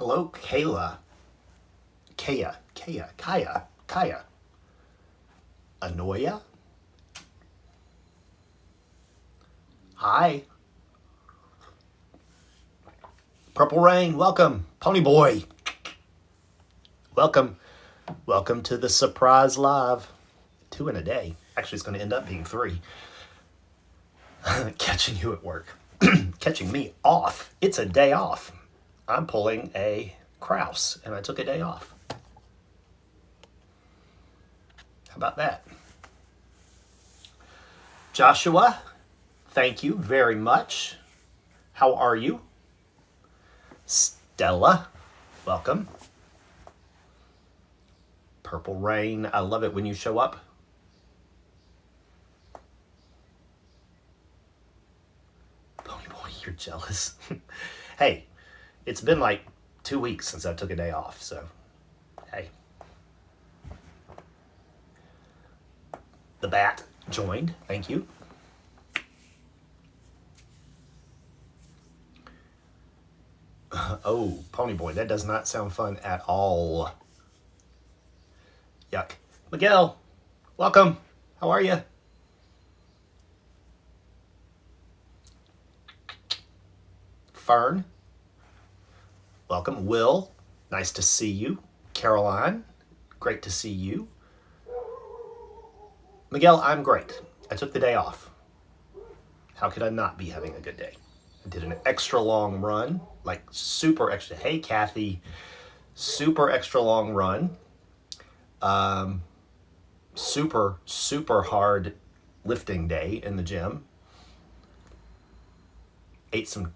Hello, Kayla. Kaya. Anoya? Hi. Purple Rain, welcome. Pony Boy, welcome. Welcome to the surprise live. 2 in a day. Actually, it's going to end up being 3. Catching you at work. Catching me off. It's a day off. I'm pulling a Kraus, and I took a day off. How about that? Joshua, thank you very much. How are you? Stella, welcome. Purple Rain, I love it when you show up. Pony Boy, you're jealous. Hey, it's been like 2 weeks since I took a day off, so hey. The Bat joined, thank you. Oh, Pony Boy, that does not sound fun at all. Yuck. Miguel, welcome. How are you? Fern, welcome. Will, nice to see you. Caroline, great to see you. Miguel, I'm great. I took the day off. How could I not be having a good day? I did an extra long run, like super extra. Hey, Kathy, super extra long run. Super hard lifting day in the gym. Ate some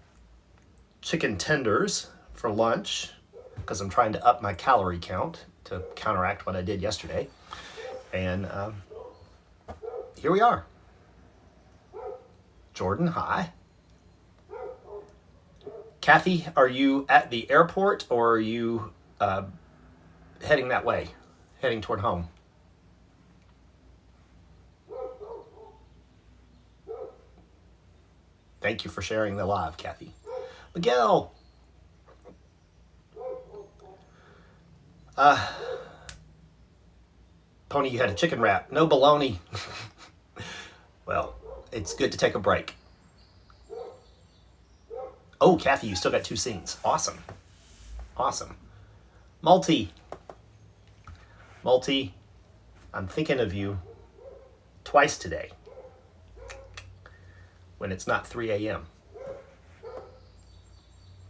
chicken tenders for lunch because I'm trying to up my calorie count to counteract what I did yesterday. And here we are. Jordan, hi. Kathy, are you at the airport or are you heading that way, heading toward home? Thank you for sharing the live, Kathy. Miguel. Pony, you had a chicken wrap. No baloney. Well, it's good to take a break. Oh, Kathy, you still got 2 scenes. Awesome. Awesome. Multi, I'm thinking of you twice today when it's not 3 a.m.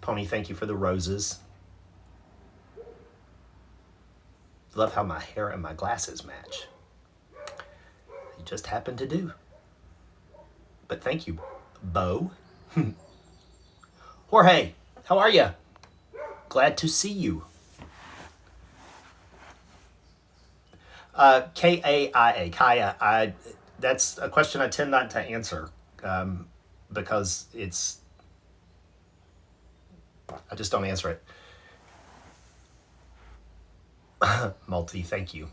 Pony, thank you for the roses. Love how my hair and my glasses match. You just happen to do. But thank you, Bo. Jorge, how are you? Glad to see you. K-A-I-A, Kaya, that's a question I tend not to answer because I just don't answer it. Multi, thank you.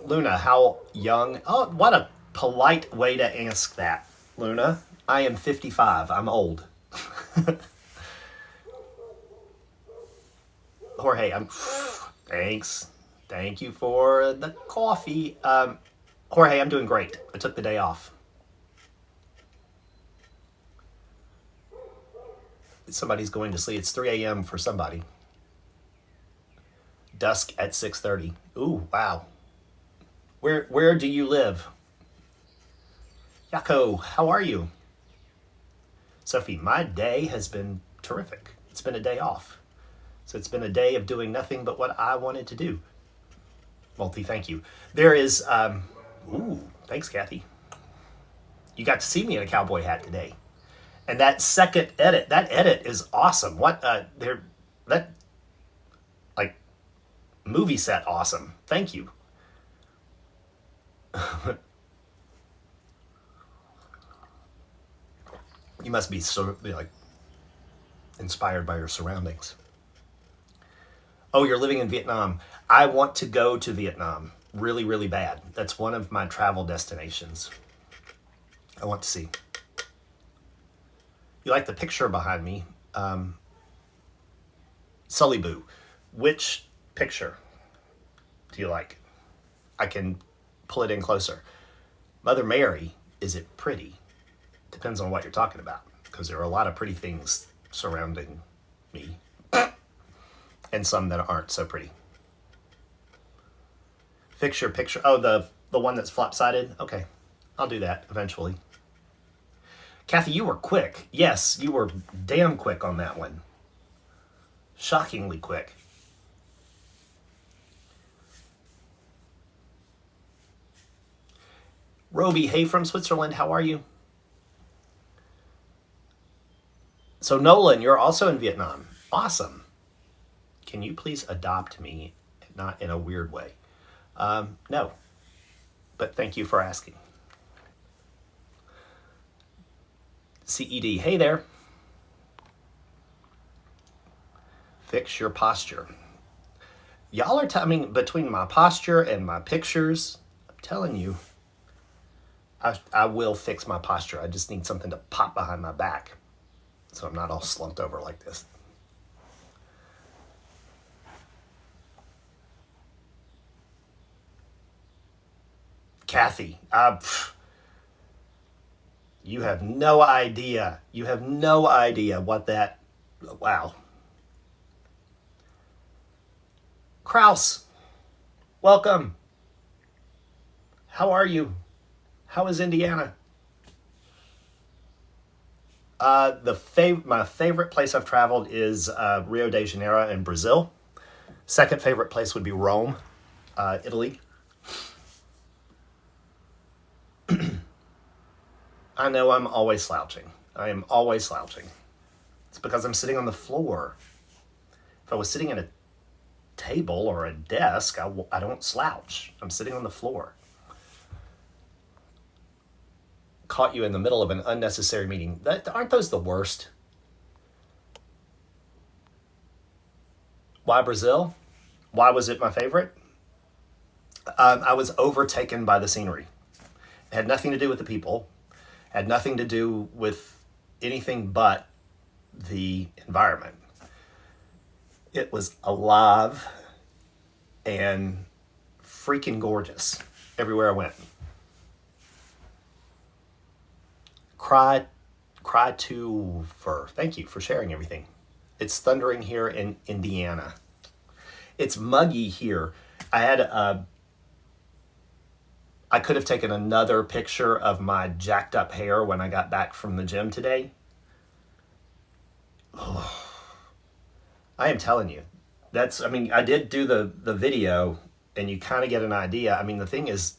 Luna, how young? Oh, what a polite way to ask that, Luna. I am 55. I'm old. Jorge, thanks. Thank you for the coffee. Jorge, I'm doing great. I took the day off. Somebody's going to sleep. It's 3 a.m. for somebody. Dusk at 6:30. Ooh, wow. Where do you live? Yako, how are you? Sophie, my day has been terrific. It's been a day off. So it's been a day of doing nothing but what I wanted to do. Multi, thank you. There is, ooh, thanks, Kathy. You got to see me in a cowboy hat today. And that second edit, that edit is awesome. That, like, movie set awesome. Thank you. You must be like inspired by your surroundings. Oh, you're living in Vietnam. I want to go to Vietnam really, really bad. That's one of my travel destinations. I want to see. You like the picture behind me? Sully Boo, which picture do you like? I can pull it in closer. Mother Mary, is it pretty? Depends on what you're talking about, because there are a lot of pretty things surrounding me and some that aren't so pretty. Fix your picture. Oh, the one that's flop-sided? Okay, I'll do that eventually. Kathy, you were quick. Yes, you were damn quick on that one. Shockingly quick. Roby, hey from Switzerland, how are you? So Nolan, you're also in Vietnam. Awesome. Can you please adopt me, not in a weird way? No, but thank you for asking. CED, hey there. Fix your posture. Y'all are telling between my posture and my pictures, I'm telling you, I will fix my posture. I just need something to pop behind my back so I'm not all slumped over like this. Kathy, you have no idea. You have no idea what that, wow. Kraus, welcome. How are you? How is Indiana? My favorite place I've traveled is Rio de Janeiro in Brazil. Second favorite place would be Rome, Italy. I know I'm always slouching. I am always slouching. It's because I'm sitting on the floor. If I was sitting at a table or a desk, I don't slouch. I'm sitting on the floor. Caught you in the middle of an unnecessary meeting. Aren't those the worst? Why Brazil? Why was it my favorite? I was overtaken by the scenery. It had nothing to do with the people. Had nothing to do with anything but the environment. It was alive and freaking gorgeous everywhere I went. Cry to fur. Thank you for sharing everything. It's thundering here in Indiana. It's muggy here. I could have taken another picture of my jacked up hair when I got back from the gym today. Oh, I am telling you, I did do the video and you kind of get an idea. I mean, the thing is,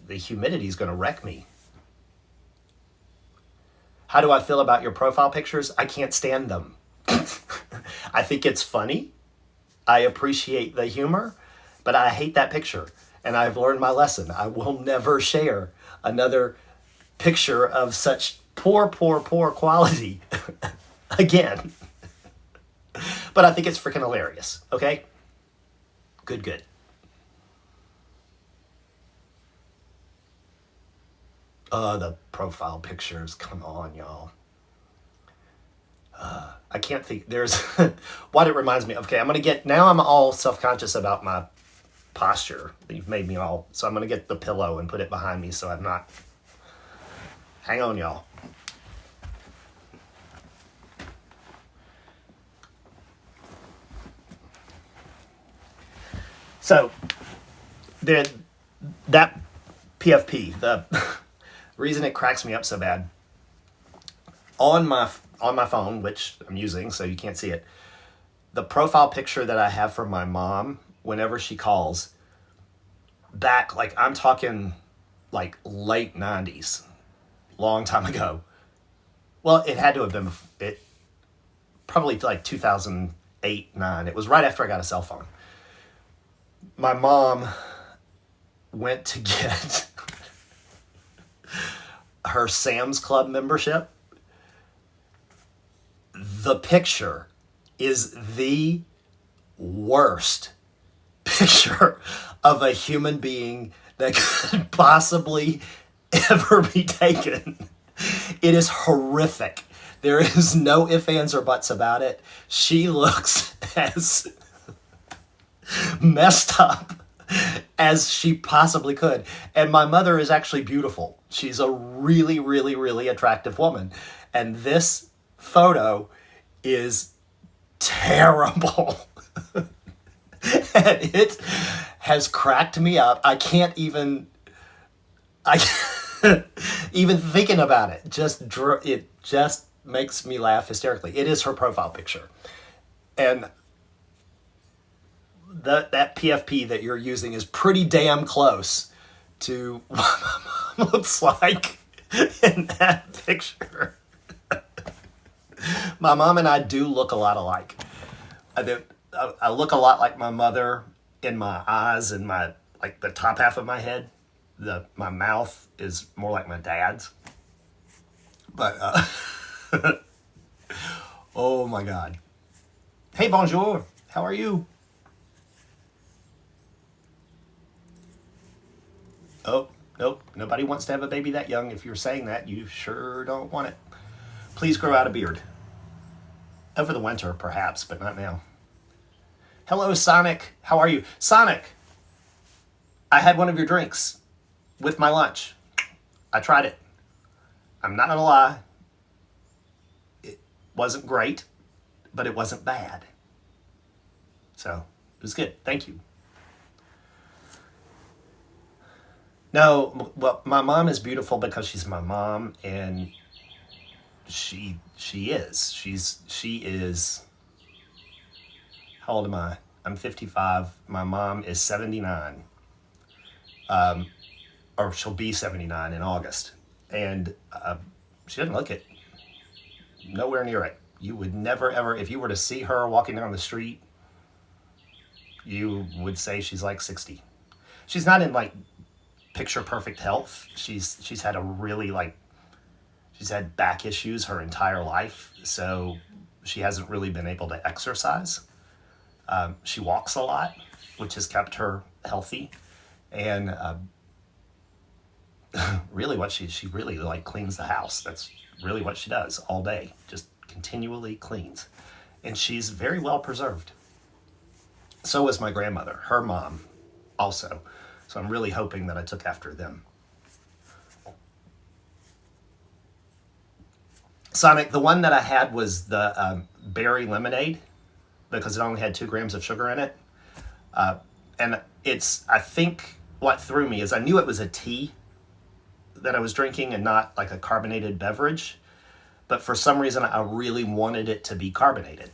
the humidity is going to wreck me. How do I feel about your profile pictures? I can't stand them. I think it's funny. I appreciate the humor, but I hate that picture. And I've learned my lesson. I will never share another picture of such poor quality again. But I think it's freaking hilarious, okay? Good. The profile pictures, come on, y'all. I can't think, there's, what it reminds me of. Okay, now I'm all self-conscious about my posture. You've made me all, so I'm going to get the pillow and put it behind me so I'm not, hang on, y'all. So, that PFP, the reason it cracks me up so bad, on my phone, which I'm using so you can't see it, the profile picture that I have for my mom, whenever she calls, back, like I'm talking like late 90s, long time ago. Well, it had to have been, probably like 2008, 9. It was right after I got a cell phone. My mom went to get her Sam's Club membership. The picture is the worst picture of a human being that could possibly ever be taken. It is horrific. There is no ifs, ands, or buts about it. She looks as messed up as she possibly could. And my mother is actually beautiful. She's a really, really, really attractive woman. And this photo is terrible. And it has cracked me up. I can't even even thinking about it. It just makes me laugh hysterically. It is her profile picture. And that PFP that you're using is pretty damn close to what my mom looks like in that picture. My mom and I do look a lot alike. I look a lot like my mother in my eyes and like the top half of my head. My mouth is more like my dad's. But oh my God. Hey, bonjour. How are you? Oh, nope. Nobody wants to have a baby that young. If you're saying that, you sure don't want it. Please grow out a beard. Over the winter, perhaps, but not now. Hello, Sonic. How are you? Sonic, I had one of your drinks with my lunch. I tried it. I'm not going to lie. It wasn't great, but it wasn't bad. So, it was good. Thank you. No, well, my mom is beautiful because she's my mom, and she is. She is. How old am I? I'm 55. My mom is 79. Or she'll be 79 in August. And she doesn't look it. Nowhere near it. You would never, ever, if you were to see her walking down the street, you would say she's like 60. She's not in like picture perfect health. She's had a really she's had back issues her entire life. So she hasn't really been able to exercise. She walks a lot, which has kept her healthy. And really what she really cleans the house. That's really what she does all day. Just continually cleans. And she's very well preserved. So was my grandmother, her mom also. So I'm really hoping that I took after them. Sonic, the one that I had was the berry lemonade because it only had 2 grams of sugar in it. And I think what threw me is I knew it was a tea that I was drinking and not like a carbonated beverage. But for some reason, I really wanted it to be carbonated.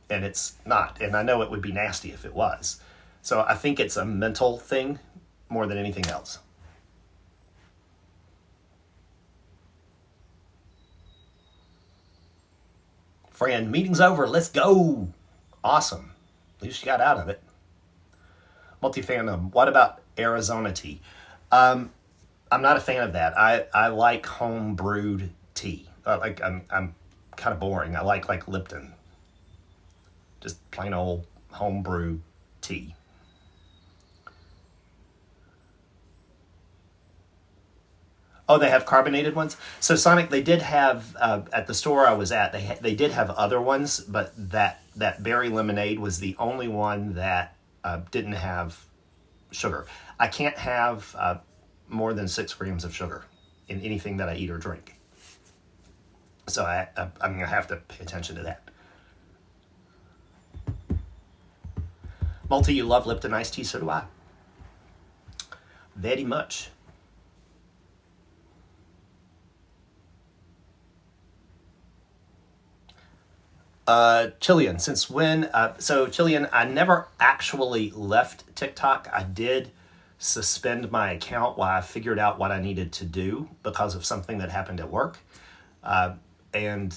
And it's not. And I know it would be nasty if it was. So I think it's a mental thing more than anything else. Fran, meeting's over. Let's go. Awesome. At least you got out of it. Multi-fandom. What about Arizona tea? I'm not a fan of that. I like home brewed tea. I'm kind of boring. I like Lipton. Just plain old home brewed tea. Oh, they have carbonated ones. So Sonic, they did have at the store I was at. They did have other ones, but that berry lemonade was the only one that didn't have sugar. I can't have more than 6 grams of sugar in anything that I eat or drink. So I'm gonna have to pay attention to that. Multi, you love Lipton iced tea. So do I. Very much. Chilean, since when? So Chilean, I never actually left TikTok. I did suspend my account while I figured out what I needed to do because of something that happened at work. And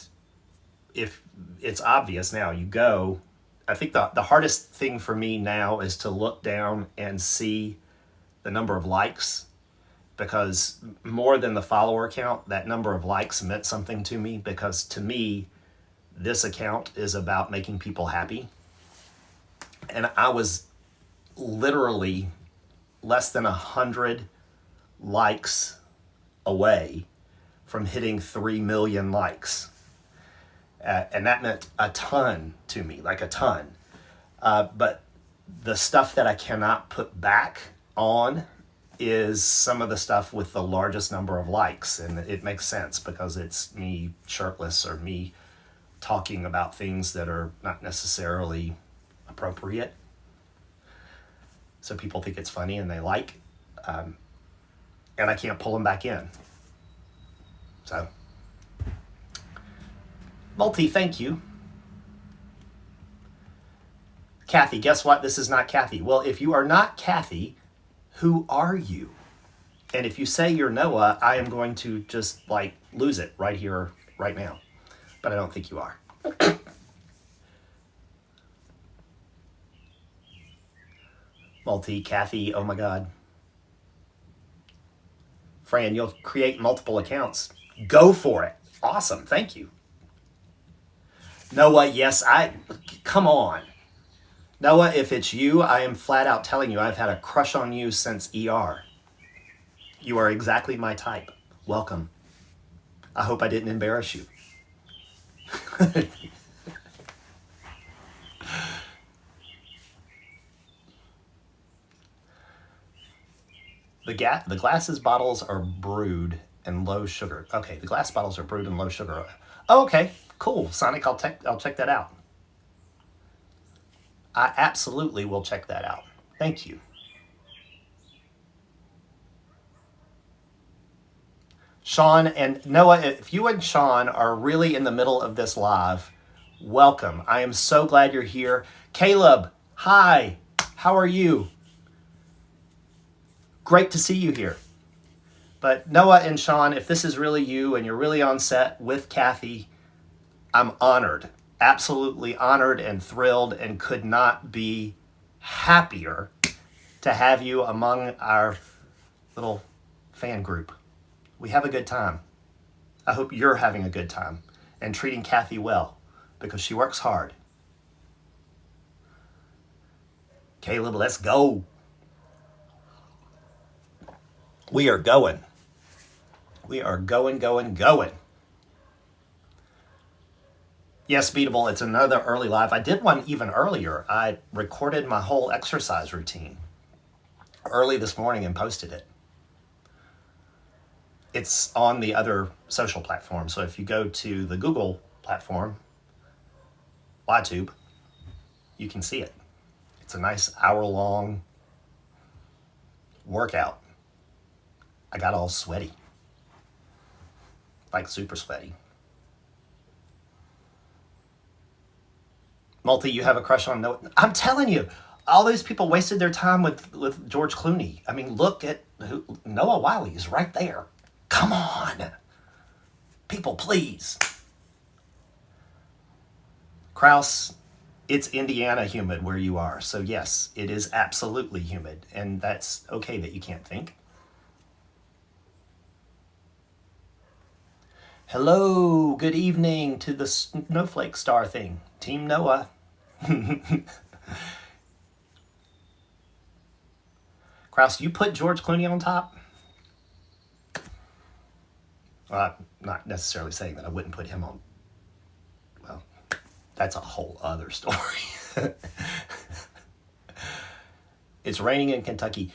if it's obvious now, you go, I think the hardest thing for me now is to look down and see the number of likes, because more than the follower count, that number of likes meant something to me, because to me, this account is about making people happy. And I was literally less than 100 likes away from hitting 3 million likes. And that meant a ton to me, like a ton. But the stuff that I cannot put back on is some of the stuff with the largest number of likes. And it makes sense because it's me shirtless or me talking about things that are not necessarily appropriate. So people think it's funny and they like. And I can't pull them back in. So, Multi, thank you. Kathy, guess what? This is not Kathy. Well, if you are not Kathy, who are you? And if you say you're Noah, I am going to just like lose it right here, right now. But I don't think you are. Multi, Kathy, oh my God. Fran, you'll create multiple accounts. Go for it. Awesome, thank you. Noah, yes, come on. Noah, if it's you, I am flat out telling you I've had a crush on you since ER. You are exactly my type. Welcome. I hope I didn't embarrass you. The glasses bottles are brewed and low sugar. Okay, the glass bottles are brewed and low sugar. Oh, okay, cool. Sonic, I'll check that out. I absolutely will check that out. Thank you. Sean and Noah, if you and Sean are really in the middle of this live, welcome. I am so glad you're here. Caleb, hi. How are you? Great to see you here. But Noah and Sean, if this is really you and you're really on set with Kathy, I'm honored, absolutely honored and thrilled, and could not be happier to have you among our little fan group. We have a good time. I hope you're having a good time and treating Kathy well because she works hard. Caleb, let's go. We are going. We are going. Yes, Beatable, it's another early live. I did one even earlier. I recorded my whole exercise routine early this morning and posted it. It's on the other social platform. So if you go to the Google platform, YTube, you can see it. It's a nice hour-long workout. I got all sweaty, like super sweaty. Multi, you have a crush on Noah? I'm telling you, all these people wasted their time with George Clooney. I mean, look at Noah Wyle is right there. Come on. People, please. Kraus, it's Indiana humid where you are. So yes, it is absolutely humid. And that's okay that you can't think. Hello, good evening to the snowflake star thing. Team Noah. Kraus, you put George Clooney on top? Well, I'm not necessarily saying that I wouldn't put him on. Well, that's a whole other story. It's raining in Kentucky.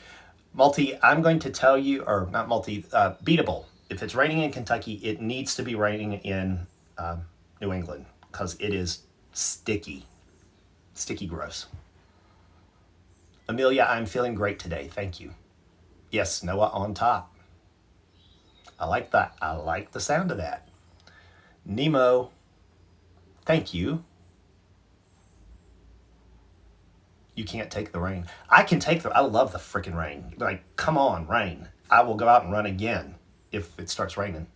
Multi, I'm going to tell you, or not Multi, Beatable. If it's raining in Kentucky, it needs to be raining in New England because it is sticky gross. Amelia, I'm feeling great today. Thank you. Yes, Noah on top. I like that. I like the sound of that. Nemo, thank you. You can't take the rain. I can take I love the freaking rain. Like, come on, rain. I will go out and run again if it starts raining.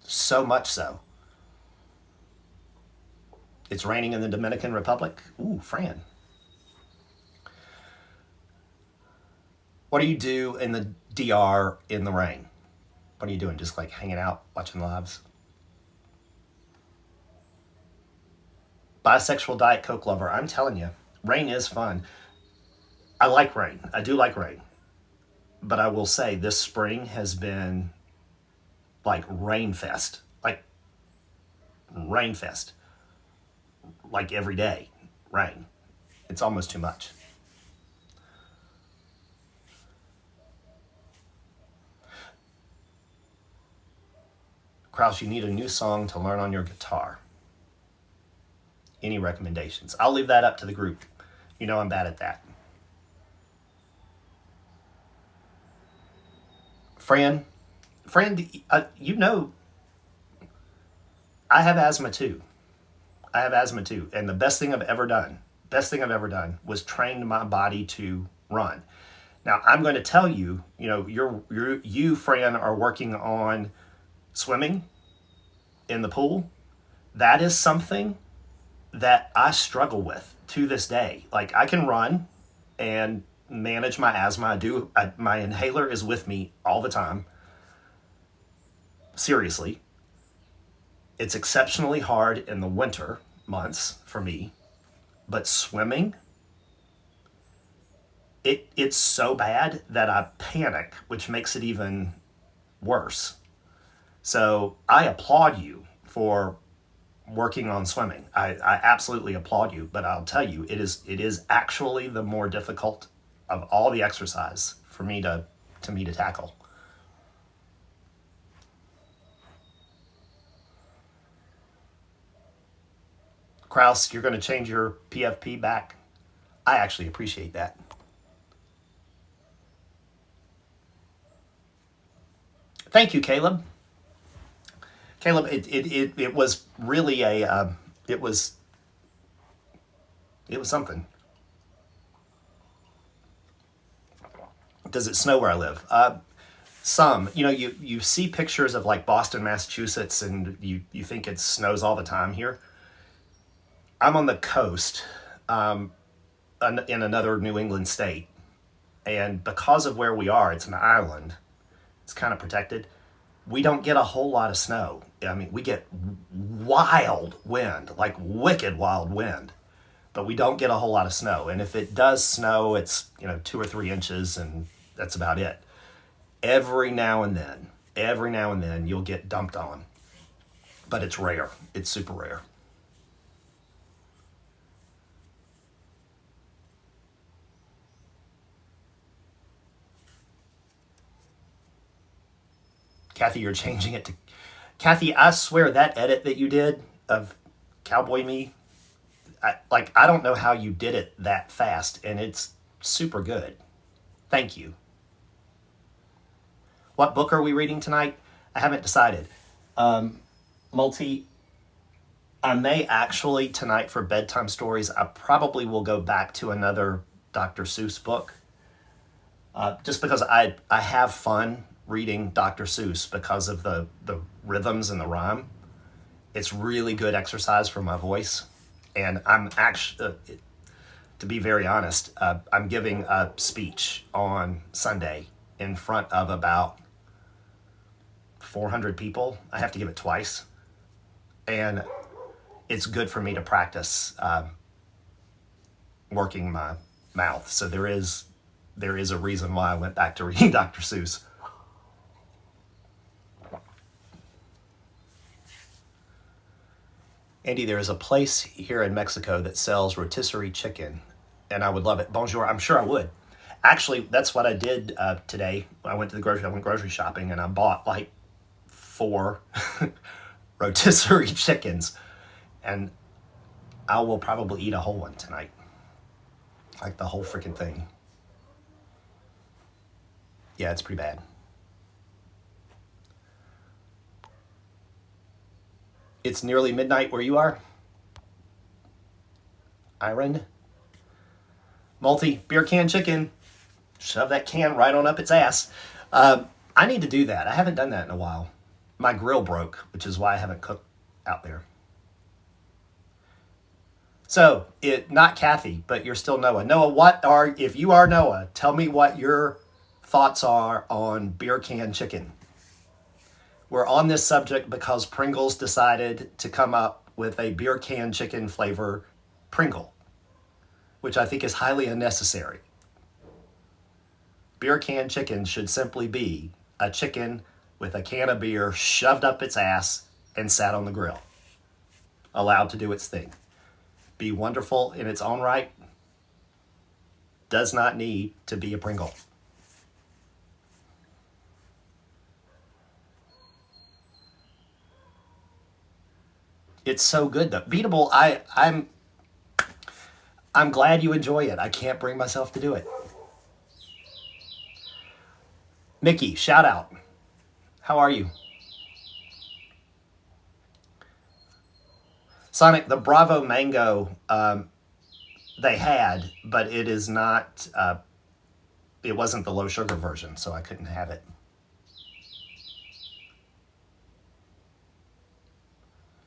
So much so. It's raining in the Dominican Republic. Ooh, Fran. What do you do in the DR in the rain? What are you doing? Just like hanging out, watching lives? Bisexual Diet Coke lover. I'm telling you, rain is fun. I like rain. I do like rain. But I will say this spring has been like rain fest. Like rain fest. like every day, rain. It's almost too much. Kraus, you need a new song to learn on your guitar. Any recommendations? I'll leave that up to the group. You know I'm bad at that. Fran, you know, I have asthma too. And the best thing I've ever done was train my body to run. Now, I'm going to tell you, you know, you, Fran, are working on swimming in the pool. That is something that I struggle with to this day. Like, I can run and manage my asthma. My inhaler is with me all the time. Seriously. It's exceptionally hard in the winter months for me, but swimming, it's so bad that I panic, which makes it even worse. So I applaud you for working on swimming. I absolutely applaud you, but I'll tell you, it is actually the more difficult of all the exercise for me to tackle. Kraus, you're going to change your PFP back. I actually appreciate that. Thank you, Caleb. Caleb, it was really it was something. Does it snow where I live? Some, you know, you see pictures of like Boston, Massachusetts, and you think it snows all the time here. I'm on the coast, in another New England state, and because of where we are, it's an island. It's kind of protected. We don't get a whole lot of snow. I mean, we get wild wind, like wicked wild wind, but we don't get a whole lot of snow. And if it does snow, it's, you know, 2 or 3 inches, and that's about it. Every now and then you'll get dumped on, but it's rare. It's super rare. Kathy, you're changing it to... Kathy, I swear that edit that you did of Cowboy Me, I don't know how you did it that fast, and it's super good. Thank you. What book are we reading tonight? I haven't decided. Multi, I may actually, tonight for bedtime stories, I probably will go back to another Dr. Seuss book. Just because I have fun reading Dr. Seuss because of the rhythms and the rhyme. It's really good exercise for my voice. And I'm actually, to be very honest, I'm giving a speech on Sunday in front of about 400 people. I have to give it twice. And it's good for me to practice working my mouth. So there is a reason why I went back to reading Dr. Seuss. Andy, there is a place here in Mexico that sells rotisserie chicken, and I would love it. Bonjour, I'm sure I would. Actually, that's what I did today. I went grocery shopping, and I bought like 4 rotisserie chickens, and I will probably eat a whole one tonight. Like the whole freaking thing. Yeah, it's pretty bad. It's nearly midnight where you are. Iron. Multi, beer can chicken. Shove that can right on up its ass. I need to do that. I haven't done that in a while. My grill broke, which is why I haven't cooked out there. So, not Kathy, but you're still Noah. Noah, if you are Noah, tell me what your thoughts are on beer can chicken. We're on this subject because Pringles decided to come up with a beer can chicken flavor Pringle, which I think is highly unnecessary. Beer can chicken should simply be a chicken with a can of beer shoved up its ass and sat on the grill, allowed to do its thing. be wonderful in its own right does not need to be a Pringle. It's so good though. Beatable, I'm glad you enjoy it. I can't bring myself to do it. Mickey, shout out. How are you? Sonic, the Bravo Mango, they had, but it is not, it wasn't the low sugar version, so I couldn't have it.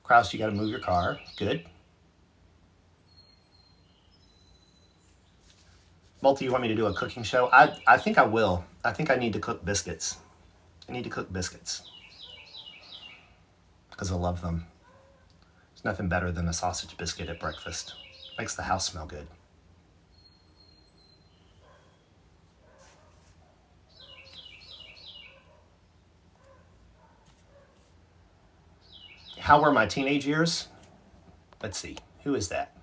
Kraus, you got to move your car. Good. Multi, you want me to do a cooking show? I think I will. I think I need to cook biscuits. I need to cook biscuits because I love them. There's nothing better than a sausage biscuit at breakfast. Makes the house smell good. How were my teenage years? Let's see. Who is that?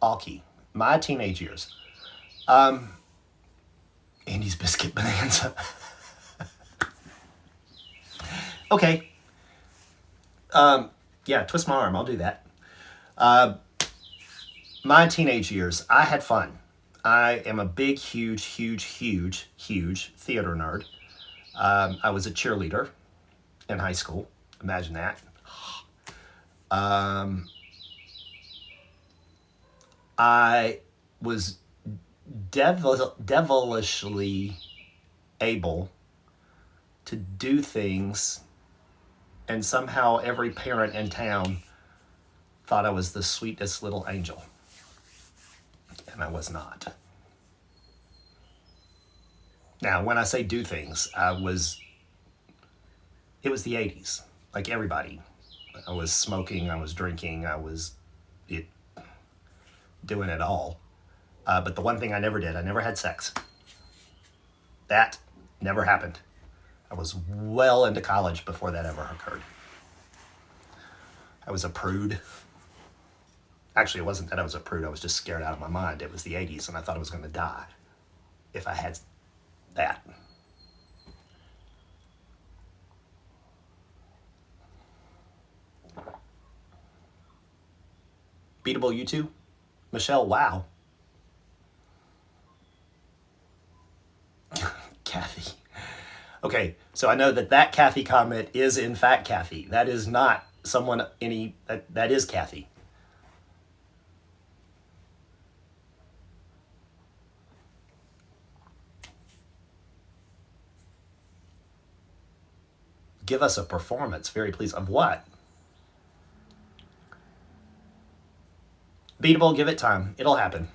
Alki. My teenage years. Andy's Biscuit Bonanza. Okay. Yeah, twist my arm. I'll do that. My teenage years, I had fun. I am a big, huge theater nerd. I was a cheerleader in high school. Imagine that. I was devilishly able to do things, and somehow every parent in town thought I was the sweetest little angel. And I was not. Now, when I say do things, it was the 80s. Like everybody. I was smoking, I was drinking, I was doing it all. But the one thing I never did, I never had sex. That never happened. I was well into college before that ever occurred. I was a prude. Actually, it wasn't that I was a prude. I was just scared out of my mind. It was the 80s, and I thought I was going to die if I had that. Beatable YouTube? Michelle, wow. Kathy. Okay, so I know that Kathy comment is in fact Kathy. That is not someone that is Kathy. Give us a performance, very please. Of what? Beatable, give it time. It'll happen.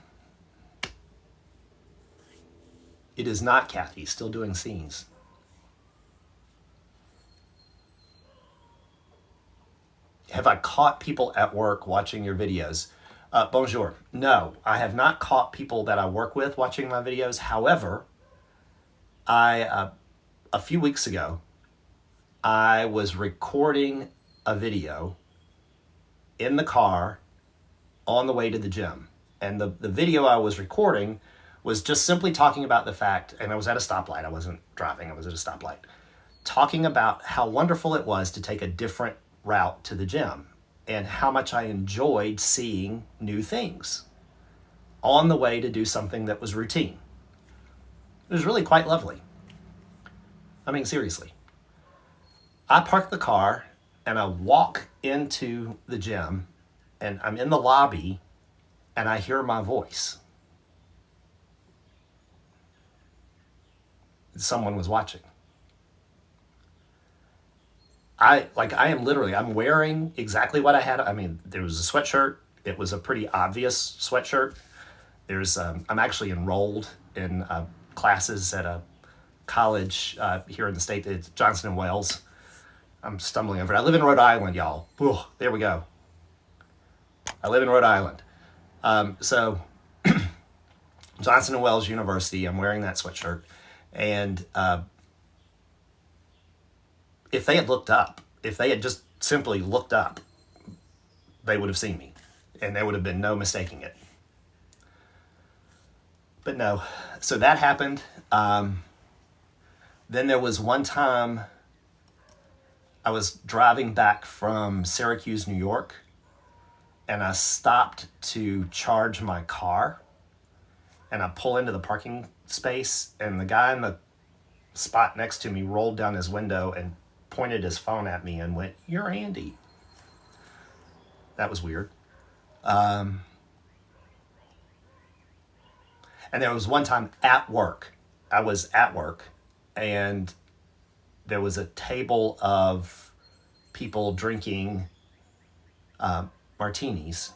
It is not Kathy, still doing scenes. Have I caught people at work watching your videos? Bonjour. No, I have not caught people that I work with watching my videos. However, a few weeks ago, I was recording a video in the car on the way to the gym. And the video I was recording was just simply talking about the fact, and I was at a stoplight, I wasn't driving, I was at a stoplight, talking about how wonderful it was to take a different route to the gym and how much I enjoyed seeing new things on the way to do something that was routine. It was really quite lovely. I mean, seriously. I park the car and I walk into the gym and I'm in the lobby and I hear my voice. Someone was watching. I'm wearing exactly what I had. I mean, there was a sweatshirt. It was a pretty obvious sweatshirt. I'm actually enrolled in classes at a college here in the state, it's Johnson & Wales. I'm stumbling over it. I live in Rhode Island, y'all. Ooh, there we go. I live in Rhode Island. So Johnson & Wales University, I'm wearing that sweatshirt. And if they had looked up, if they had just simply looked up, they would have seen me. and there would have been no mistaking it. But no, so that happened. Then there was one time I was driving back from Syracuse, New York, and I stopped to charge my car, and I pull into the parking space, and the guy in the spot next to me rolled down his window and pointed his phone at me and went, "You're Andy." That was weird. And there was one time at work, I was at work, and there was a table of people drinking martinis,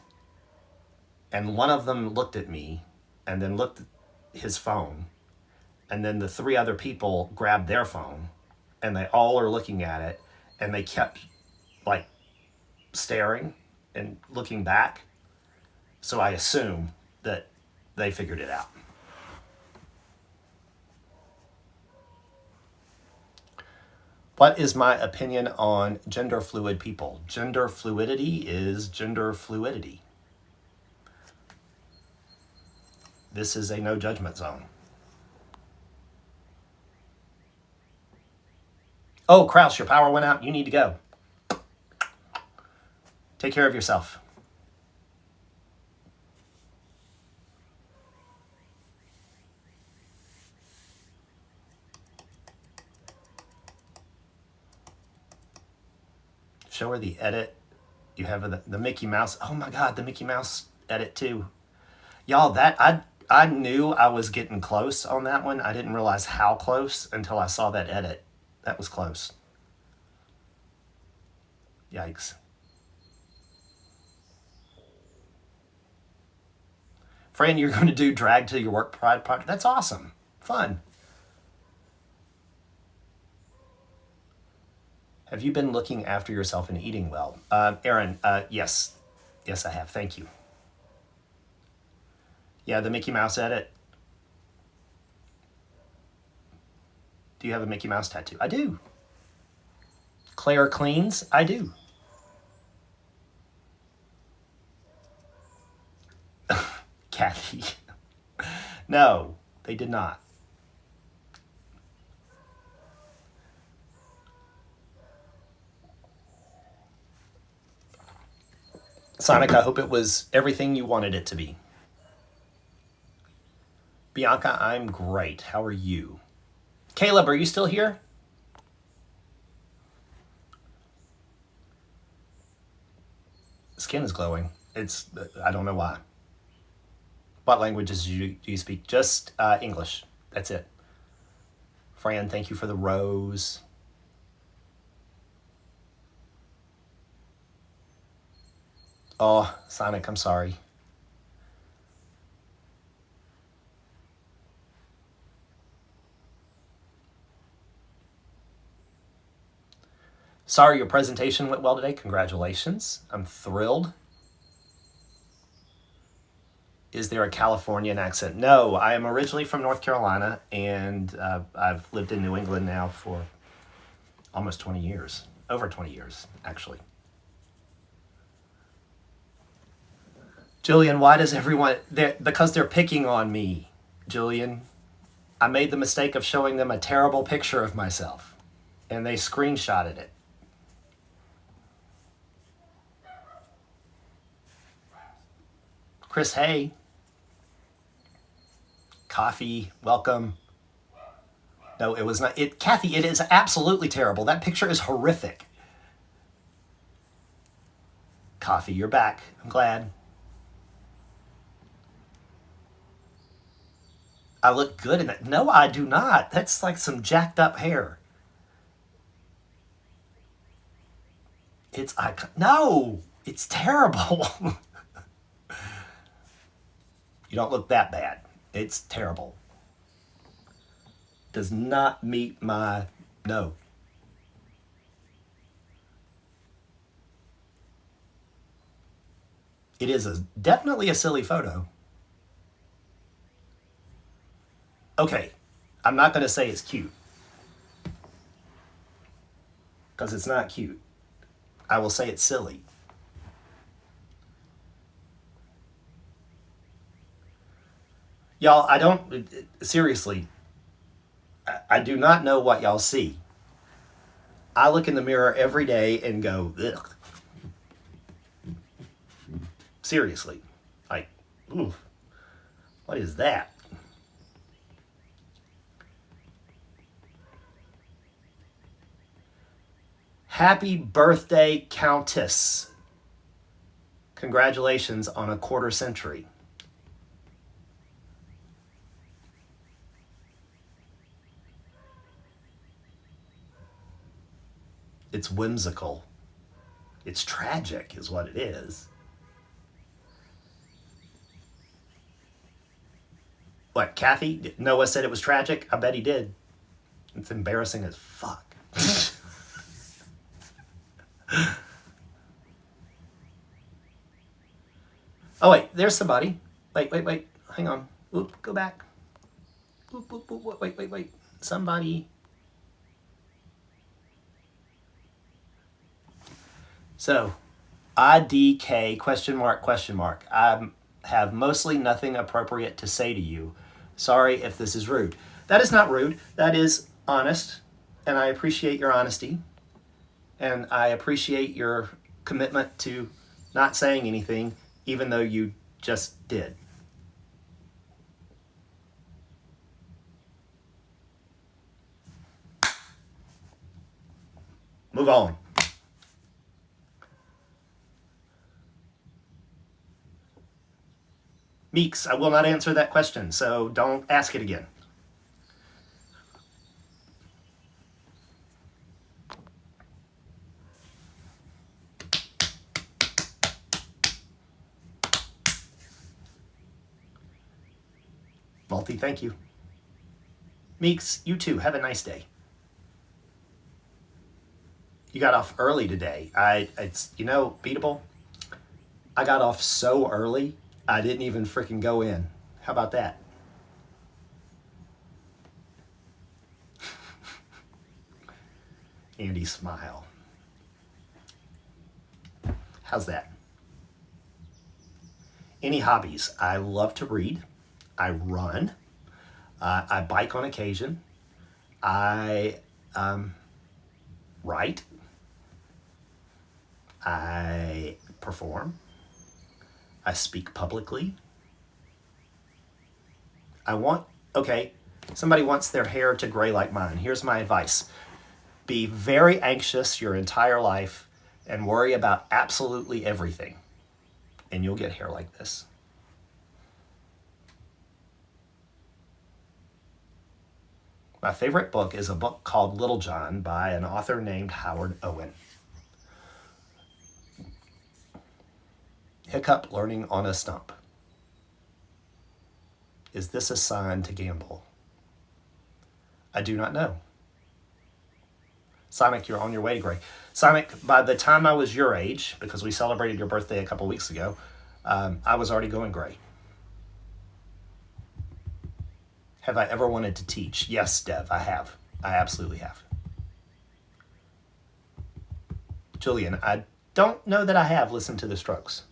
and one of them looked at me and then looked at his phone, and then the three other people grabbed their phone, and they all are looking at it, and they kept like staring and looking back. So I assume that they figured it out. What is my opinion on gender fluid people? Gender fluidity is gender fluidity. This is a no judgment zone. Oh, Kraus, your power went out. You need to go. Take care of yourself. Show her the edit. You have the Mickey Mouse. Oh my God, the Mickey Mouse edit too. Y'all, that I knew I was getting close on that one. I didn't realize how close until I saw that edit. That was close. Yikes. Fran, you're going to do drag to your work pride project. That's awesome. Fun. Have you been looking after yourself and eating well? Aaron, yes. Yes, I have. Thank you. Yeah, the Mickey Mouse edit. Do you have a Mickey Mouse tattoo? I do. Claire cleans? I do. Kathy. No, they did not. Sonic, I hope it was everything you wanted it to be. Bianca, I'm great. How are you? Caleb, are you still here? Skin is glowing. I don't know why. What languages do you speak? Just English. That's it. Fran, thank you for the rose. Oh, Sonic, I'm sorry. Sorry your presentation went well today. Congratulations. I'm thrilled. Is there a Californian accent? No, I am originally from North Carolina, and I've lived in New England now for almost 20 years. Over 20 years, actually. Julian, why does everyone... Because they're picking on me, Julian. I made the mistake of showing them a terrible picture of myself, and they screenshotted it. Chris Hay. Coffee, welcome. No, it was not. Kathy, it is absolutely terrible. That picture is horrific. Coffee, you're back. I'm glad. I look good in that. No, I do not. That's like some jacked up hair. No, it's terrible. You don't look that bad. It's terrible. Does not meet my... No. It is definitely a silly photo. Okay, I'm not going to say it's cute. Because it's not cute. I will say it's silly. Y'all, I don't, seriously, I do not know what y'all see. I look in the mirror every day and go, ugh. Seriously. Like, ooh, what is that? Happy birthday, Countess. Congratulations on a quarter century. It's whimsical. It's tragic, is what it is. What, Kathy? Noah said it was tragic? I bet he did. It's embarrassing as fuck. Oh, wait, there's somebody. Wait. Hang on. Oop, go back. Oop, wait. Somebody. So, IDK question mark. I have mostly nothing appropriate to say to you. Sorry if this is rude. That is not rude. That is honest. And I appreciate your honesty. And I appreciate your commitment to not saying anything, even though you just did. Move on. Meeks, I will not answer that question, so don't ask it again. Multi, thank you. Meeks, you too. Have a nice day. You got off early today. It's beatable. I got off so early, I didn't even freaking go in. How about that? Andy, smile. How's that? Any hobbies? I love to read. I run. I bike on occasion. I write. I perform. I speak publicly. Somebody wants their hair to gray like mine. Here's my advice. Be very anxious your entire life and worry about absolutely everything. And you'll get hair like this. My favorite book is a book called Little John by an author named Howard Owen. Hiccup learning on a stump. Is this a sign to gamble? I do not know. Sonic, you're on your way to gray. Sonic, by the time I was your age, because we celebrated your birthday a couple weeks ago, I was already going gray. Have I ever wanted to teach? Yes, Dev, I have. I absolutely have. Julian, I don't know that I have listened to the Strokes.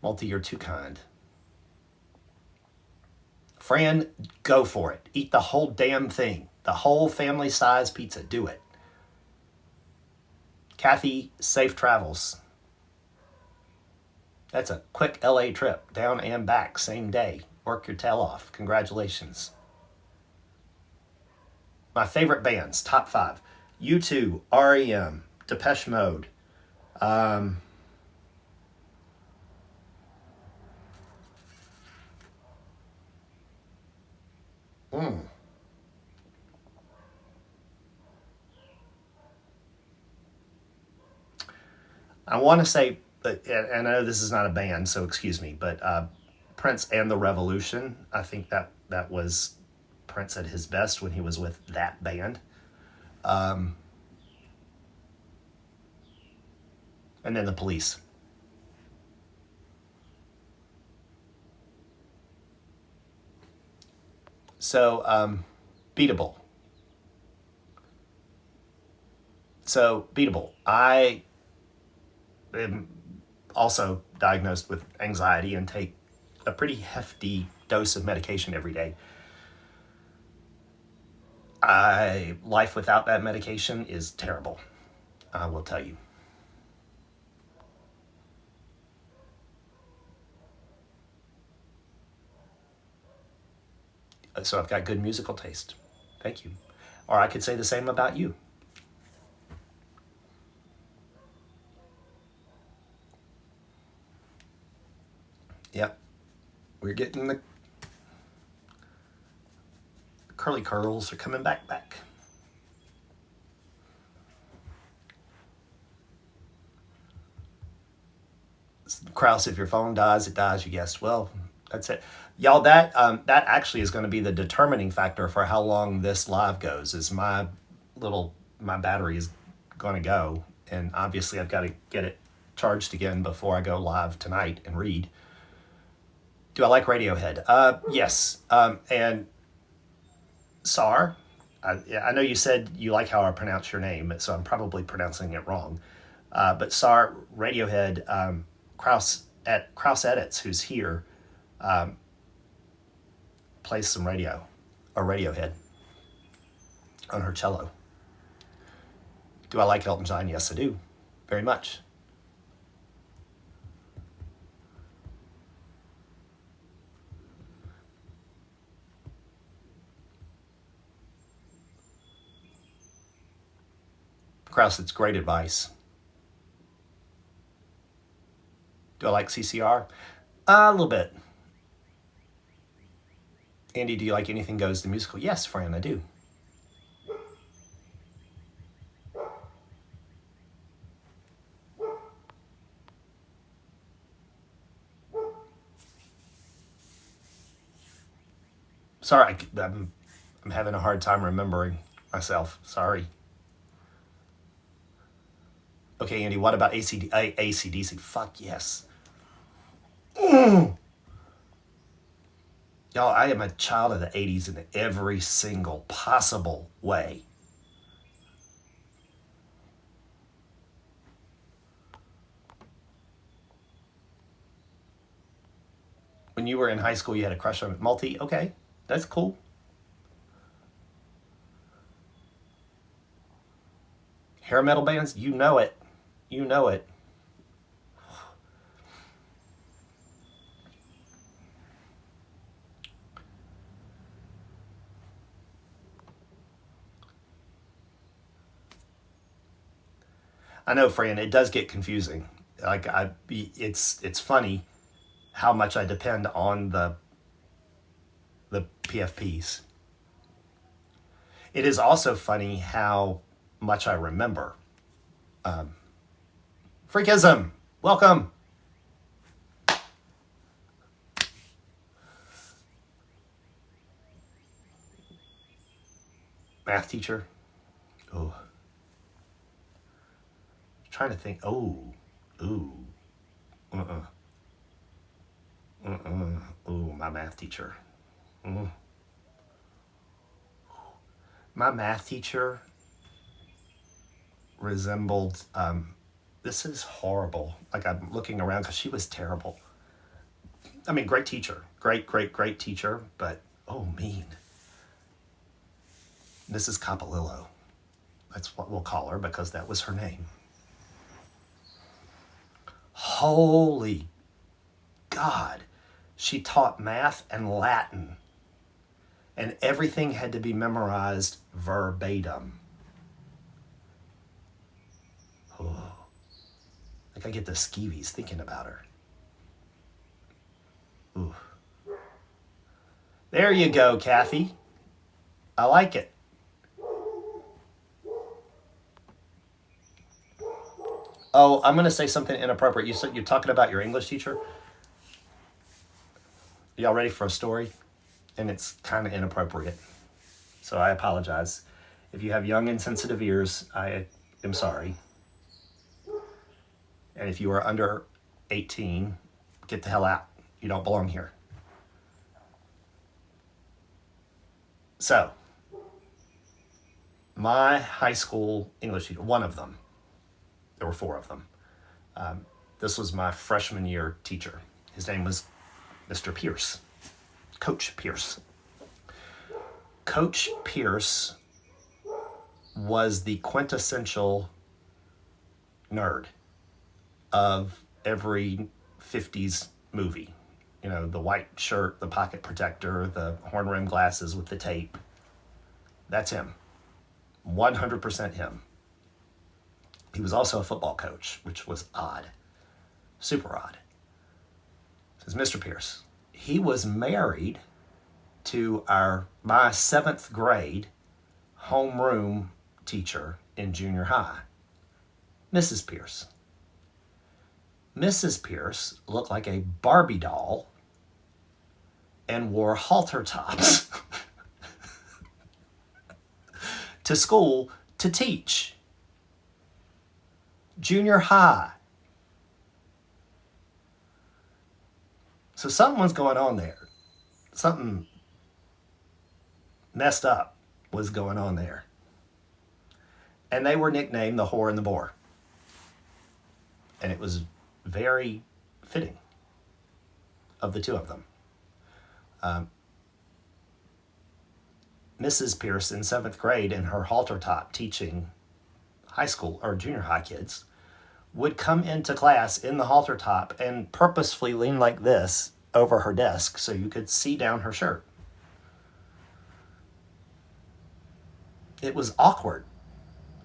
Multi, you're too kind. Fran, go for it. Eat the whole damn thing. The whole family size pizza. Do it. Kathy, safe travels. That's a quick LA trip, down and back, same day. Work your tail off. Congratulations. My favorite bands, top 5. U2, REM, Depeche Mode. I want to say, and I know this is not a band, so excuse me, but Prince and the Revolution, I think that was Prince at his best when he was with that band. And then the Police. So, Beatable. I am also diagnosed with anxiety and take a pretty hefty dose of medication every day. Life without that medication is terrible, I will tell you. So I've got good musical taste. Thank you. Or I could say the same about you. Yep. We're getting the curly curls are coming back. Kraus, if your phone dies, it dies, you guessed. Well, that's it. Y'all, that actually is going to be the determining factor for how long this live goes, is my battery is going to go. And obviously I've got to get it charged again before I go live tonight and read. Do I like Radiohead? Yes. And Sar, I know you said you like how I pronounce your name, so I'm probably pronouncing it wrong. But Sar, Radiohead, Kraus Edits, who's here, plays some Radiohead on her cello. Do I like Elton John? Yes, I do. Very much. Kraus, it's great advice. Do I like CCR? A little bit. Andy, do you like Anything Goes, the musical? Yes, Fran, I do. Sorry, I'm having a hard time remembering myself. Sorry. Okay, Andy, what about AC/DC? Fuck yes. Y'all, I am a child of the 80s in every single possible way. When you were in high school, you had a crush on Multi? Okay, that's cool. Hair metal bands? You know it. You know it. I know, Fran, it does get confusing. Like it's funny how much I depend on the PFPs. It is also funny how much I remember. Freakism, welcome. Math teacher. Oh. Trying to think. Oh. Ooh. Ooh, my math teacher. My math teacher resembled, this is horrible. Like, I'm looking around because she was terrible. I mean, great teacher. Great teacher, but, oh, mean. Mrs. Coppolillo. That's what we'll call her because that was her name. Holy God. She taught math and Latin, and everything had to be memorized verbatim. Oh. Like I get the skeevies thinking about her. Ooh. There you go, Kathy. I like it. Oh, I'm going to say something inappropriate. You said you're talking about your English teacher. Y'all ready for a story? And it's kind of inappropriate. So I apologize. If you have young and sensitive ears, I am sorry. And if you are under 18, get the hell out. You don't belong here. So, my high school English teacher, one of them, there were four of them. This was my freshman year teacher. His name was Mr. Pierce. Coach Pierce. Coach Pierce was the quintessential nerd of every 50s movie. You know, the white shirt, the pocket protector, the horn-rimmed glasses with the tape. That's him. 100% him. He was also a football coach, which was odd. Super odd. This is Mr. Pierce. He was married to my 7th grade homeroom teacher in junior high, Mrs. Pierce. Mrs. Pierce looked like a Barbie doll and wore halter tops to school to teach. Junior high. So something was going on there. Something messed up was going on there. And they were nicknamed the whore and the bore. And it was very fitting of the two of them. Mrs. Pierce in 7th grade in her halter top teaching high school or junior high kids would come into class in the halter top and purposefully lean like this over her desk so you could see down her shirt. It was awkward.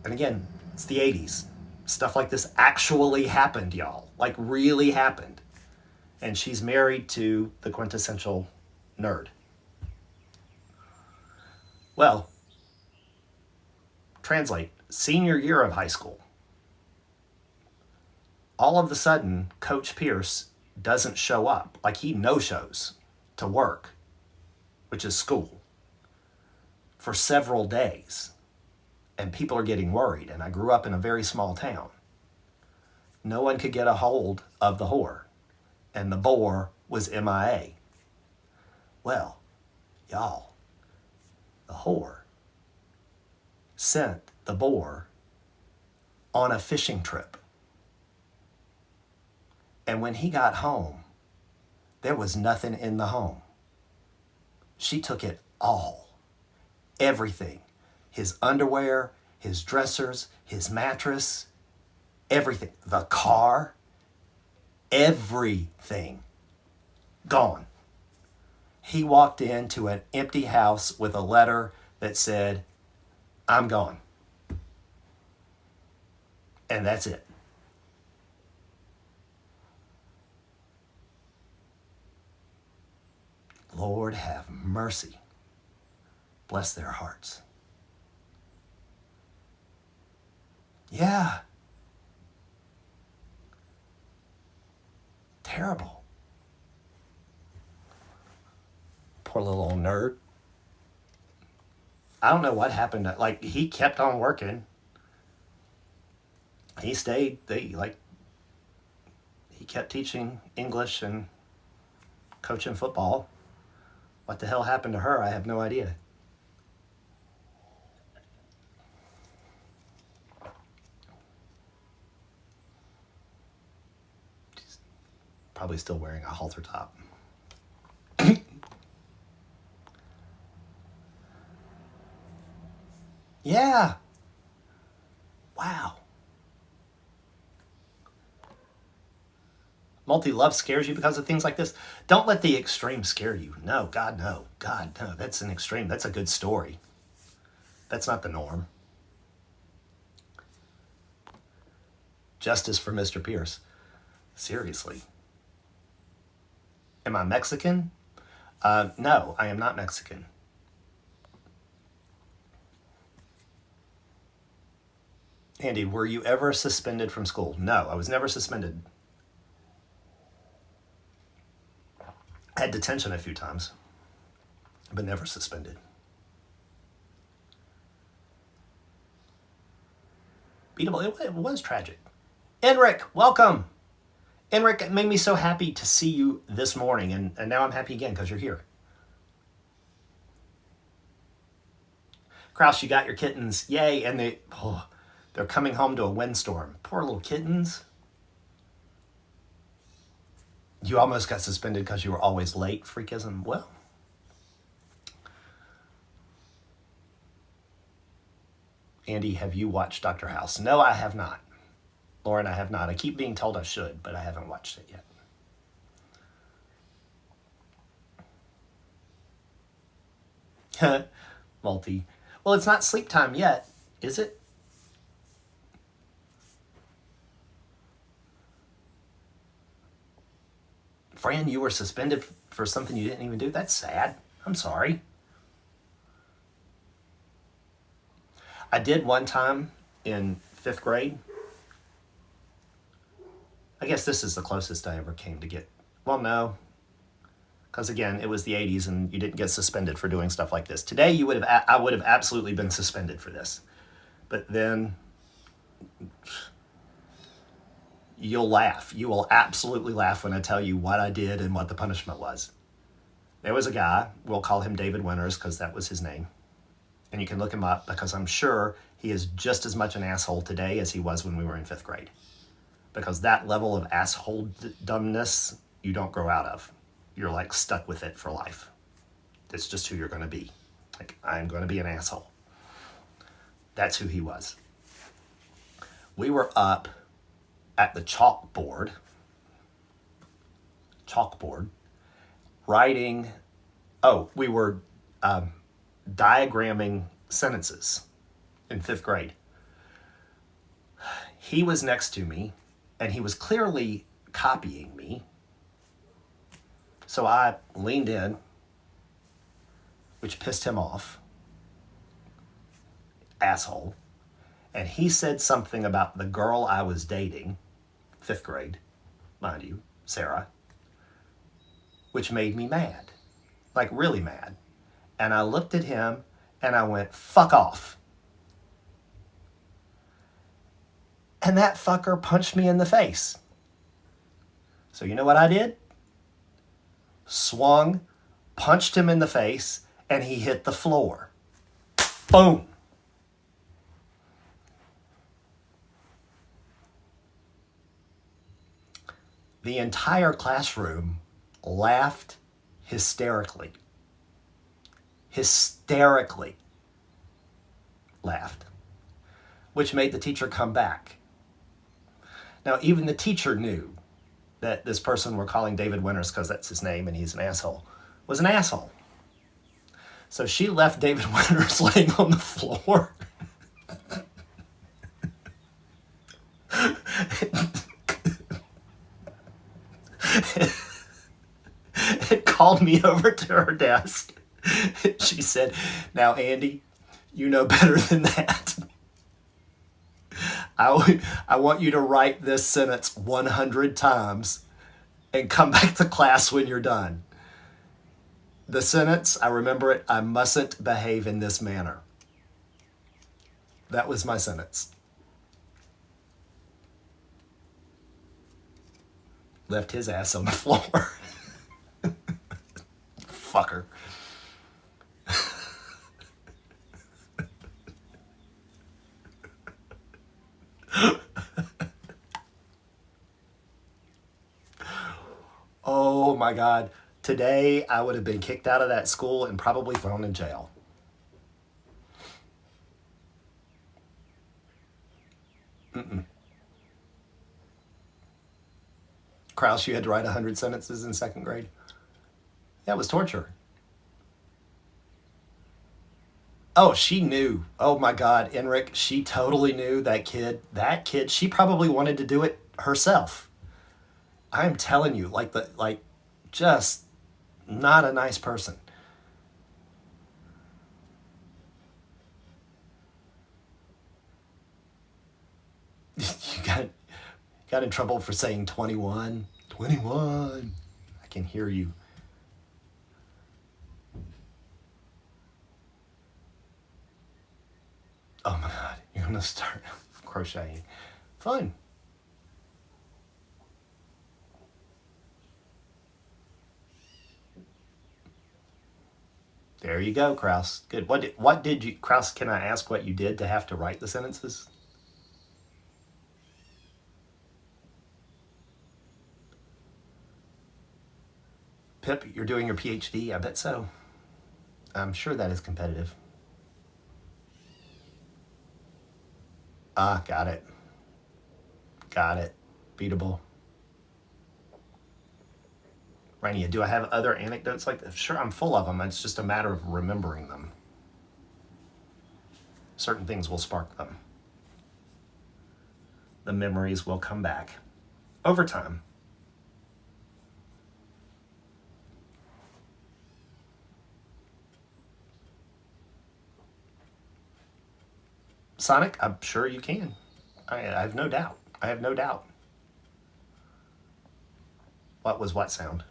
And again, it's the 80s. Stuff like this actually happened, y'all. Like, really happened. And she's married to the quintessential nerd. Well, translate, senior year of high school. All of a sudden, Coach Pierce doesn't show up. Like, he no-shows to work, which is school, for several days. And people are getting worried. And I grew up in a very small town. No one could get a hold of the whore. And the bore was MIA. Well, y'all, the whore sent the bore on a fishing trip. And when he got home, there was nothing in the home. She took it all. Everything. His underwear, his dressers, his mattress, everything. The car, everything. Gone. He walked into an empty house with a letter that said, "I'm gone." And that's it. Lord have mercy. Bless their hearts. Yeah. Terrible. Poor little old nerd. I don't know what happened. Like, he kept on working. He stayed. He kept teaching English and coaching football. What the hell happened to her? I have no idea. She's probably still wearing a halter top. Yeah. Wow. Multi-love scares you because of things like this. Don't let the extreme scare you. No, God, no. God, no. That's an extreme. That's a good story. That's not the norm. Justice for Mr. Pierce. Seriously. Am I Mexican? No, I am not Mexican. Andy, were you ever suspended from school? No, I was never suspended. I had detention a few times, but never suspended. Beatable, it was tragic. Enric, welcome. Enric, it made me so happy to see you this morning, and now I'm happy again because you're here. Kraus, you got your kittens. Yay, and they're coming home to a windstorm. Poor little kittens. You almost got suspended because you were always late, freakism. Well, Andy, have you watched Dr. House? No, I have not. Lauren, I have not. I keep being told I should, but I haven't watched it yet. Multi. Well, it's not sleep time yet, is it? Fran, you were suspended for something you didn't even do? That's sad. I'm sorry. I did one time in 5th grade. I guess this is the closest I ever came to get. Well, no. Because again, it was the 80s and you didn't get suspended for doing stuff like this. Today, I would have absolutely been suspended for this. But then you'll laugh. You will absolutely laugh when I tell you what I did and what the punishment was. There was a guy, we'll call him David Winters because that was his name. And you can look him up because I'm sure he is just as much an asshole today as he was when we were in 5th grade. Because that level of asshole dumbness, you don't grow out of. You're like stuck with it for life. It's just who you're going to be. Like, I'm going to be an asshole. That's who he was. We were up at the chalkboard, writing, we were diagramming sentences in 5th grade. He was next to me, and he was clearly copying me. So I leaned in, which pissed him off. Asshole. And he said something about the girl I was dating, 5th grade, mind you, Sarah, which made me mad. Like, really mad. And I looked at him and I went, fuck off. And that fucker punched me in the face. So you know what I did? Swung, punched him in the face, and he hit the floor. Boom. The entire classroom laughed hysterically. Hysterically laughed, which made the teacher come back. Now, even the teacher knew that this person we're calling David Winters, because that's his name and he's an asshole, was an asshole. So she left David Winters laying on the floor. It called me over to her desk. She said, now, Andy, you know better than that. I want you to write this sentence 100 times and come back to class when you're done. The sentence, I remember it, I mustn't behave in this manner. That was my sentence. Left his ass on the floor. Fucker. Oh my God. Today I would have been kicked out of that school and probably thrown in jail. Kraus, you had to write 100 sentences in 2nd grade? That was torture. Oh, she knew. Oh my God, Enric, she totally knew that kid, she probably wanted to do it herself. I'm telling you, just not a nice person. You got in trouble for saying 21. 21. I can hear you. Oh my God, you're gonna start crocheting. Fun. There you go, Kraus. Good. What did you, Kraus, can I ask what you did to have to write the sentences? Pip, you're doing your PhD? I bet so. I'm sure that is competitive. Ah, got it. Got it. Beatable. Rania, do I have other anecdotes like that? Sure, I'm full of them. It's just a matter of remembering them. Certain things will spark them. The memories will come back over time. Sonic, I'm sure you can. I have no doubt. I have no doubt. What was what sound?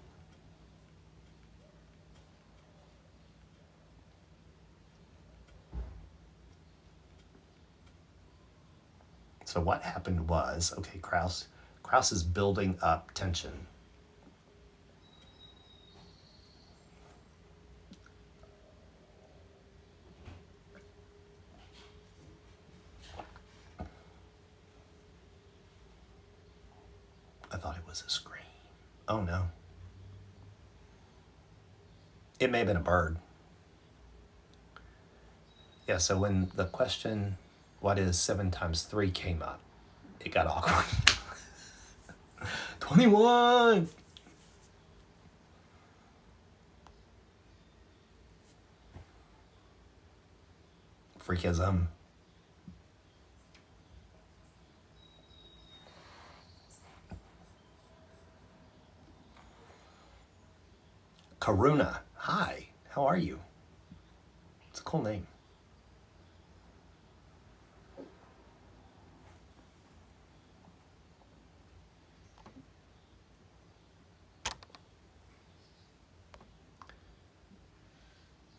So what happened was, okay, Kraus is building up tension. I thought it was a scream. Oh no. It may have been a bird. Yeah, so when the question, what is 7 times 3 came up, it got awkward. 21! Freakism. Karuna, hi, how are you? It's a cool name.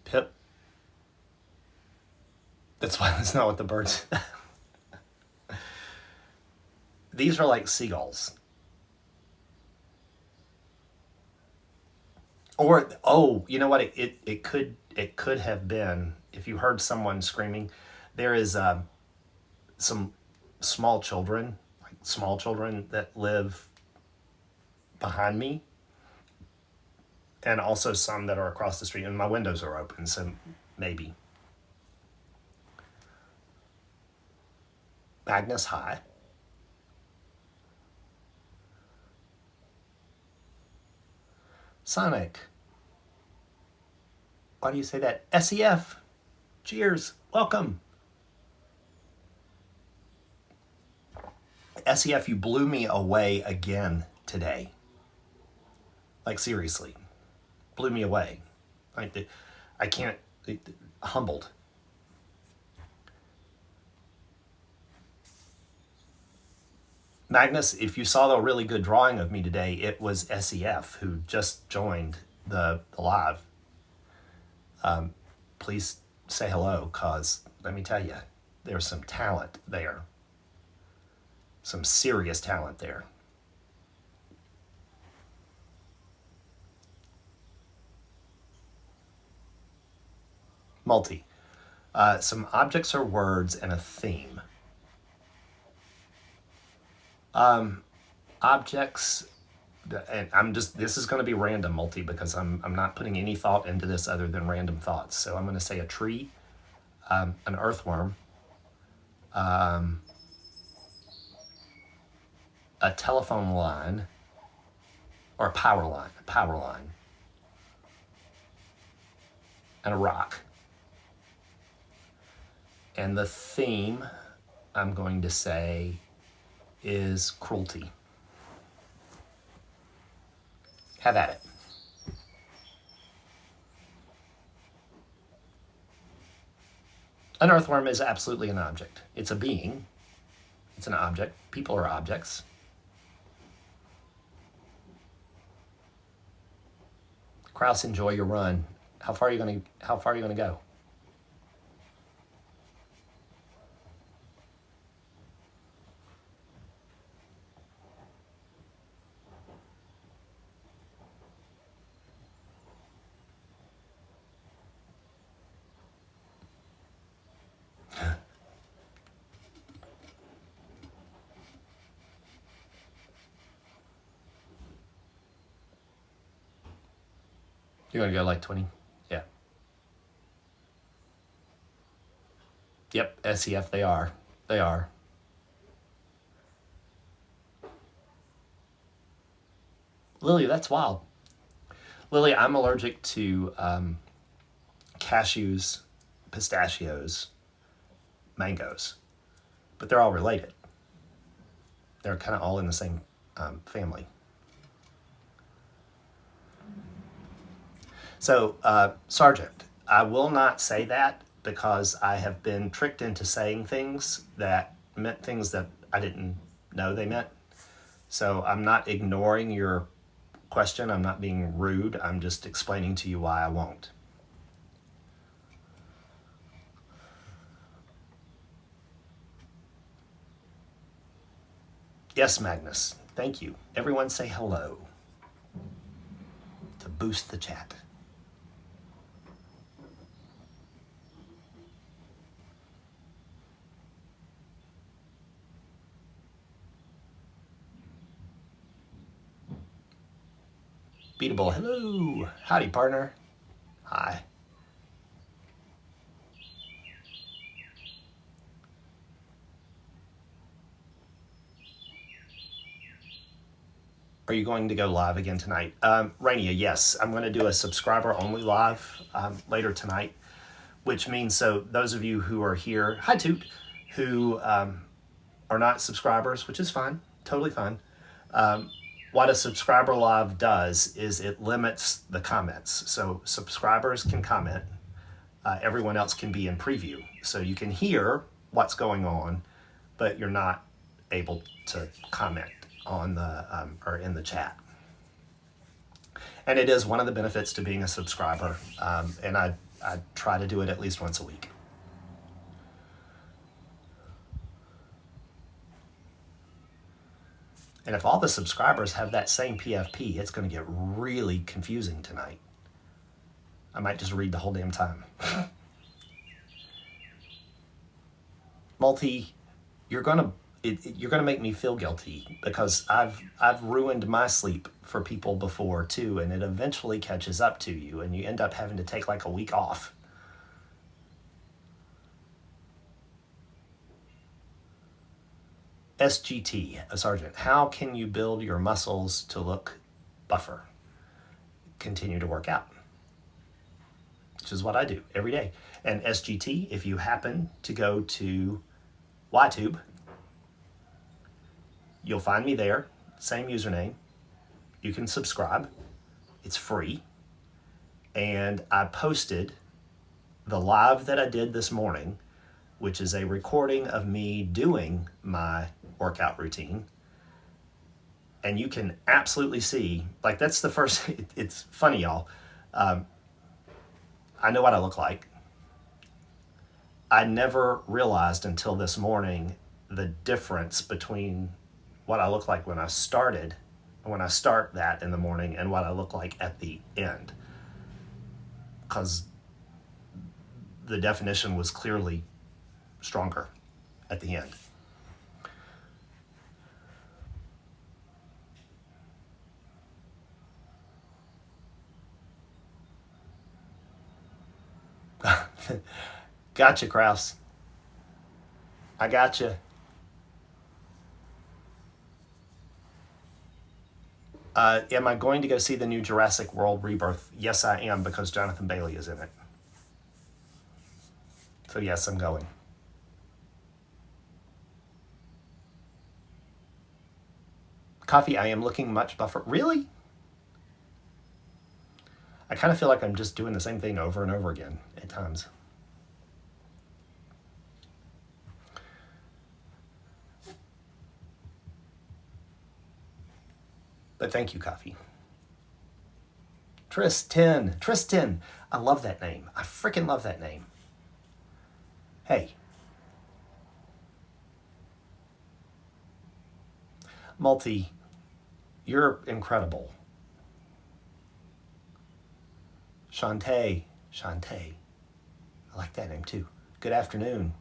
Pip. That's why that's not what the birds. These are like seagulls. Or oh, you know what? It could have been if you heard someone screaming. There is some small children, like small children that live behind me, and also some that are across the street. And my windows are open, so maybe. Magnus, hi. Sonic. Why do you say that? SEF. Cheers. Welcome. SEF, you blew me away again today. Like, seriously. Blew me away. Like, I can't. Humbled. Magnus, if you saw the really good drawing of me today, it was SEF who just joined the live. Please say hello, because let me tell you, there's some talent there. Some serious talent there. Multi. Some objects or words and a theme. Objects, and this is going to be random, Multi, because I'm not putting any thought into this other than random thoughts. So I'm going to say a tree, an earthworm, a telephone line, or a power line, and a rock. And the theme, I'm going to say, is cruelty. Have at it. An earthworm is absolutely an object. It's a being. It's an object. People are objects. Kraus, enjoy your run. How far are you going to go? You're going to go like 20? Yeah. Yep, SEF, they are. They are. Lily, that's wild. Lily, I'm allergic to cashews, pistachios, mangoes, but they're all related. They're kind of all in the same family. So, Sergeant, I will not say that because I have been tricked into saying things that meant things that I didn't know they meant. So I'm not ignoring your question. I'm not being rude. I'm just explaining to you why I won't. Yes, Magnus. Thank you. Everyone say hello to boost the chat. Beatable, hello. Howdy, partner. Hi. Are you going to go live again tonight? Rainia, yes. I'm going to do a subscriber-only live later tonight, which means, so those of you who are here, hi Toot, who are not subscribers, which is fine, totally fine. What a subscriber live does is it limits the comments. So subscribers can comment. Everyone else can be in preview. So you can hear what's going on, but you're not able to comment on the or in the chat. And it is one of the benefits to being a subscriber. And I try to do it at least once a week. And if all the subscribers have that same PFP, it's going to get really confusing tonight. I might just read the whole damn time. Multi, you're gonna make me feel guilty because I've ruined my sleep for people before too, and it eventually catches up to you, and you end up having to take like a week off. SGT, a sergeant, how can you build your muscles to look buffer? Continue to work out, which is what I do every day. And SGT, if you happen to go to YTube, you'll find me there, same username. You can subscribe, it's free. And I posted the live that I did this morning, which is a recording of me doing my workout routine. And you can absolutely see, like that's the first, it's funny, y'all. I know what I look like. I never realized until this morning the difference between what I look like when I start that in the morning and what I look like at the end. Because the definition was clearly stronger at the end. Gotcha, Kraus. I gotcha. Am I going to go see the new Jurassic World Rebirth? Yes, I am, because Jonathan Bailey is in it. So yes, I'm going. Coffee, I am looking much buffer. Really? I kind of feel like I'm just doing the same thing over and over again at times. But thank you, Coffee. Tristan. I love that name. I freaking love that name. Hey. Multi, you're incredible. Shantae. I like that name too. Good afternoon.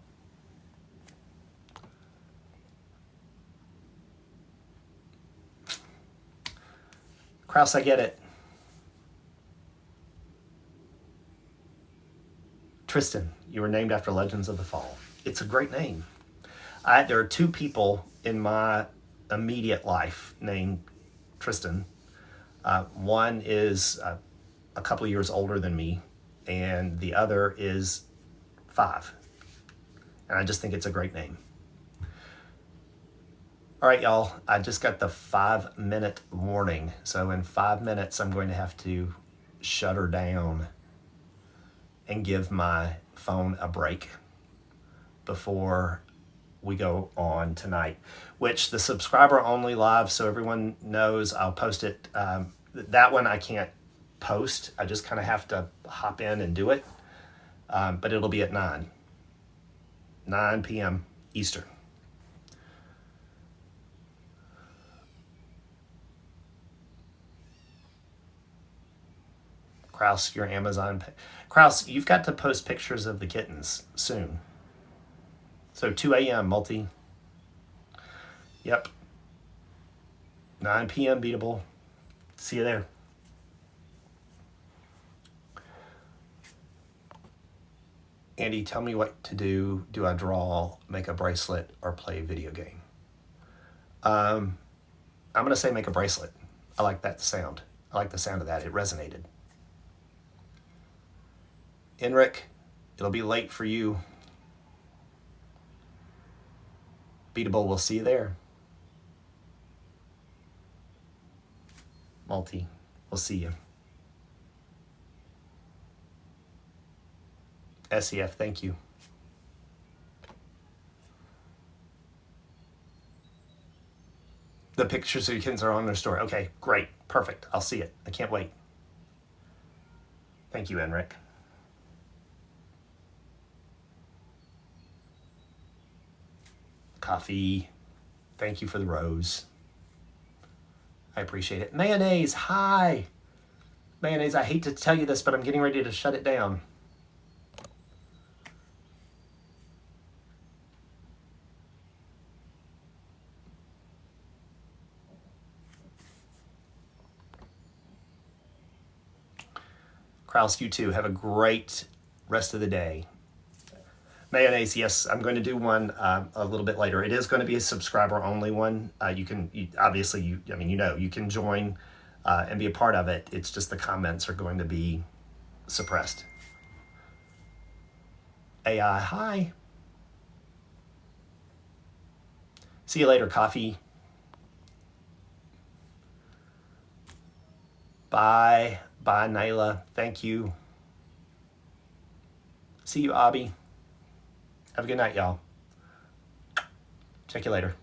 Kraus, I get it. Tristan, you were named after Legends of the Fall. It's a great name. There are two people in my immediate life named Tristan. One is a couple of years older than me, and the other is 5. And I just think it's a great name. All right, y'all, I just got the 5-minute warning. So in 5 minutes, I'm going to have to shut her down and give my phone a break before we go on tonight, which the subscriber only live, so everyone knows I'll post it. That one I can't post. I just kind of have to hop in and do it. But it'll be at 9 p.m. Eastern. Kraus, your Amazon. Kraus, you've got to post pictures of the kittens soon. So 2 a.m. multi. Yep. 9 p.m. beatable. See you there. Andy, tell me what to do. Do I draw, make a bracelet, or play a video game? I'm going to say make a bracelet. I like that sound. I like the sound of that. It resonated. Enric, it'll be late for you. Beatable, we'll see you there. Multi, we'll see you. SEF, thank you. The pictures of your kittens are on their story. Okay, great, perfect. I'll see it. I can't wait. Thank you, Enric. Coffee, thank you for the rose. I appreciate it. Mayonnaise, hi. Mayonnaise, I hate to tell you this, but I'm getting ready to shut it down. Kraus, you too. Have a great rest of the day. Mayonnaise, yes, I'm going to do one a little bit later. It is going to be a subscriber only one. You can obviously, you can join and be a part of it. It's just the comments are going to be suppressed. AI, hi. See you later, coffee. Bye. Bye, Naila. Thank you. See you, Abby. Have a good night, y'all. Check you later.